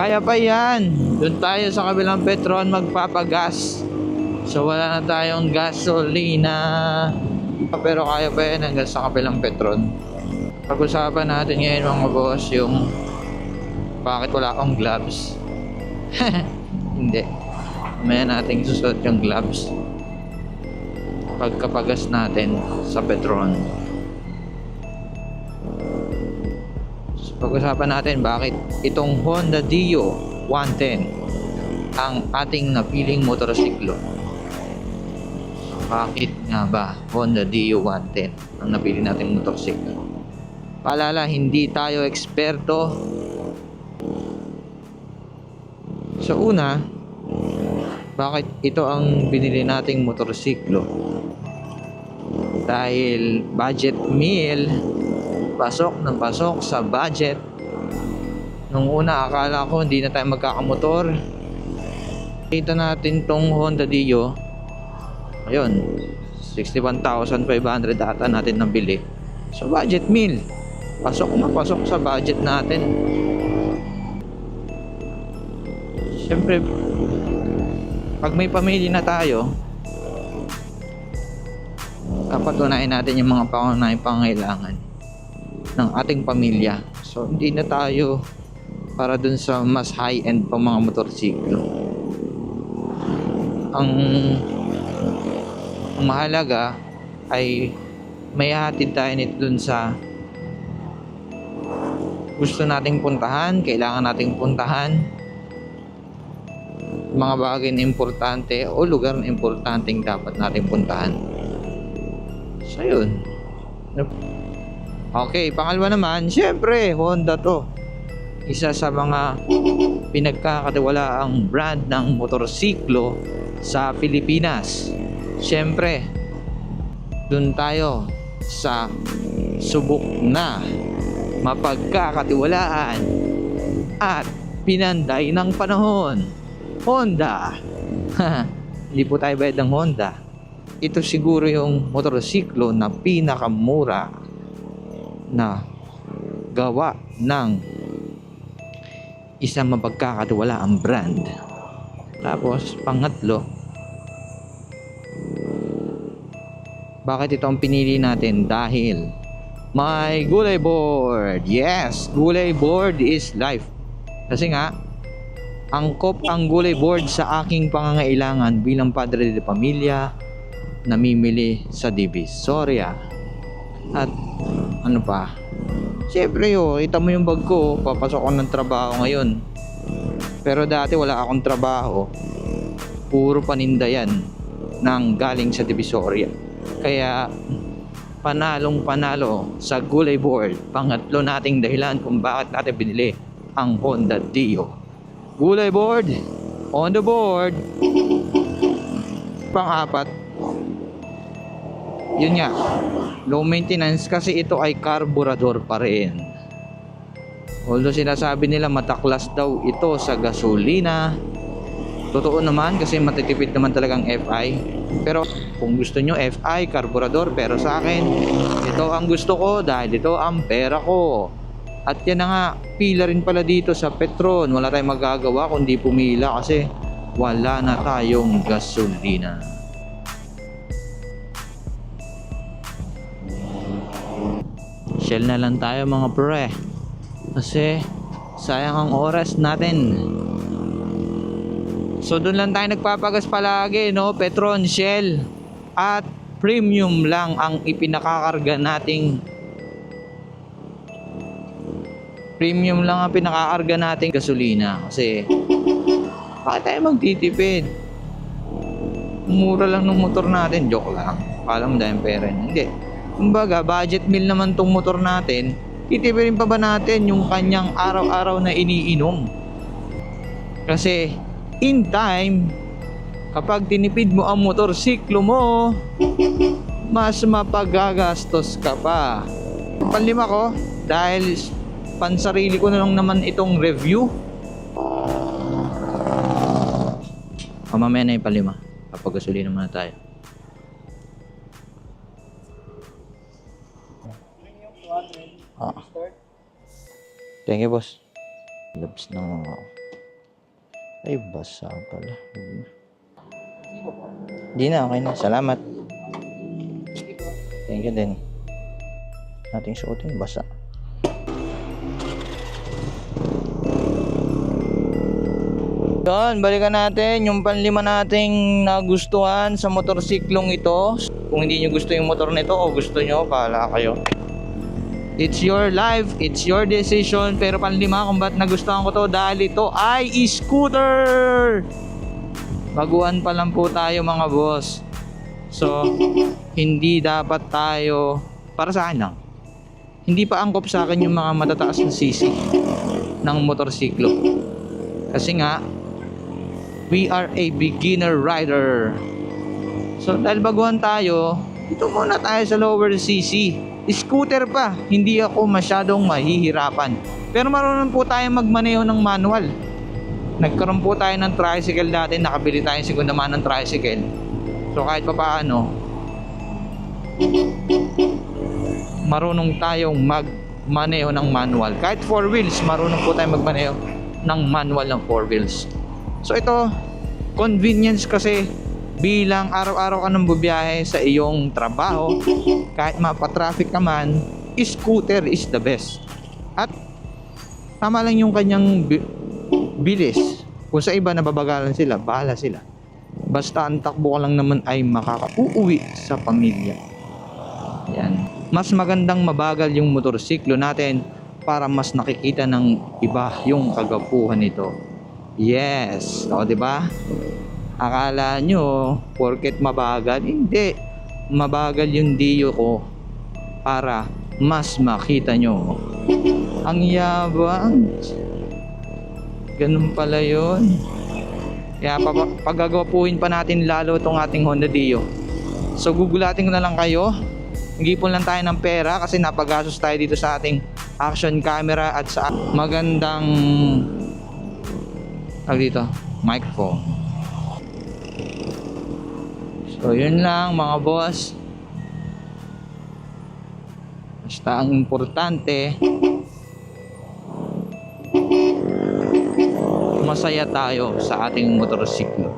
Kaya pa yan. Doon tayo sa kabilang Petron magpapagas. So wala na tayong gasolina. Pero kaya pa yan hanggang sa kabilang Petron. Pag-usapan natin ngayon mga boss yung bakit wala akong gloves. Hindi. Mamaya nating susuot yung gloves pagkapagas natin sa Petron. So, pag-usapan natin bakit itong Honda Dio 110 ang ating napiling motorsiklo. Bakit nga ba Honda Dio 110 ang napili nating motorsiklo? Paalala, hindi tayo eksperto. Sa una, bakit ito ang binili nating motorsiklo? Dahil budget meal, pasok ng pasok sa budget. Nung una akala ko hindi na tayo magkakamotor. Kita natin tong Honda Dio. Ayun, 61,500 ata natin nabili. So budget meal, pasok na pasok sa budget natin. Siyempre, pag may pamilya na tayo, dapat unahin natin yung mga pangunahing pangailangan ng ating pamilya. So hindi na tayo para dun sa mas high-end pang mga motorsiklo. Ang mahalaga ay may hatid tayo nito dun sa gusto nating puntahan, kailangan nating puntahan, mga bagay na importante o lugar na importanteng dapat nating puntahan. So yun. Okay, pangalawa naman, syempre Honda to. Isa sa mga pinagkakatiwalaang brand ng motorsiklo sa Pilipinas. Syempre, dun tayo sa subok na mapagkakatiwalaan at pinanday ng panahon. Honda. Hindi po tayo bayad ng Honda. Ito siguro yung motorsiklo na pinakamura na gawa ng isang mapagkakatiwalaang brand. Tapos pangatlo, bakit ito ang pinili natin? Dahil may gulay board. Yes, gulay board is life. Kasi nga angkop ang gulay board sa aking pangangailangan bilang padre de pamilya, namimili sa Divisoria. At ano pa, siyempre kita mo yung bag ko, papasok ako ng trabaho ngayon. Pero dati wala akong trabaho, puro paninda yan nang galing sa Divisoria. Kaya panalong panalo sa gulay board. Pangatlo nating dahilan kung bakit natin binili ang Honda Dio. Gulay board, on the board. Pang-apat, yun nga, low maintenance kasi ito ay carburetor pa rin. Although sinasabi nila mataklas daw ito sa gasolina, totoo naman kasi matitipid naman talagang FI. Pero kung gusto nyo FI, carburetor, pero sa akin ito ang gusto ko dahil ito ang pera ko. At yan na nga, pila rin pala dito sa Petron. Wala tayong magagawa kundi pumila kasi wala na tayong gasolina. Shell na lang tayo mga pre, kasi sayang ang oras natin. So doon lang tayo nagpapagas palagi, no? Petron, Shell at premium lang ang ipinakakarga nating gasolina. Kasi bakit tayo magtitipid? Mura lang ng motor natin. Joke lang, akala mo dahil pera. Hindi, kumbaga budget meal naman tong motor natin. Titipirin pa ba natin yung kanyang araw-araw na iniinom? Kasi in time, kapag tinipid mo ang motorsiklo mo, mas mapagagastos ka pa. Panlima ko, dahil pansarili ko na lang naman itong review. Mamaya na yung palima. Papagasolina muna tayo. Thank you, boss. Labs na ako. Ay, basa pala. Di na, okay na. Salamat. Thank you din. Nating suotin, basa. Yun, balikan natin yung panlima nating nagustuhan sa motorsiklong ito. Kung hindi nyo gusto yung motor nito o gusto nyo, bahala kayo. It's your life, it's your decision. Pero panlima kung ba't nagustuhan ko to, dahil ito ay scooter. Baguhan pa lang po tayo mga boss. So, hindi dapat tayo, para sa akin lang, hindi pa angkop sa akin yung mga matataas na cc ng motorsiklo. Kasi nga, we are a beginner rider. So dahil baguhan tayo, dito muna tayo sa lower cc. Scooter pa, hindi ako masyadong mahihirapan. Pero marunong po tayo magmaneho ng manual. Nagkaroon po tayo ng tricycle dati, nakabili tayo ng segunda mano ng tricycle. So kahit pa paano, marunong tayong magmaneho ng manual. Kahit 4 wheels, marunong po tayong magmaneho ng manual ng 4 wheels. So ito, convenience kasi bilang araw-araw ka nang bubiyahe sa iyong trabaho, kahit mapatraffic ka man, scooter is the best. At tama lang yung kanyang bilis. Kung sa iba nababagalan sila, bahala sila. Basta ang takbo ka lang naman ay makakauwi sa pamilya. Yan. Mas magandang mabagal yung motorsiklo natin para mas nakikita ng iba yung kagapuhan nito. Yes, o di ba? Akala nyo porket mabagal, hindi. Mabagal yung diyo ko para mas makita nyo. Ang yabang. Ganun pala yun. Kaya pagagawapuhin pa natin lalo itong ating Honda Dio. So gugulatin ko na lang kayo. Nag-ipon lang tayo ng pera kasi napagastos tayo dito sa ating action camera at sa magandang dito, microphone. So yun lang mga boss. Basta ang importante, masaya tayo sa ating motorsiklo.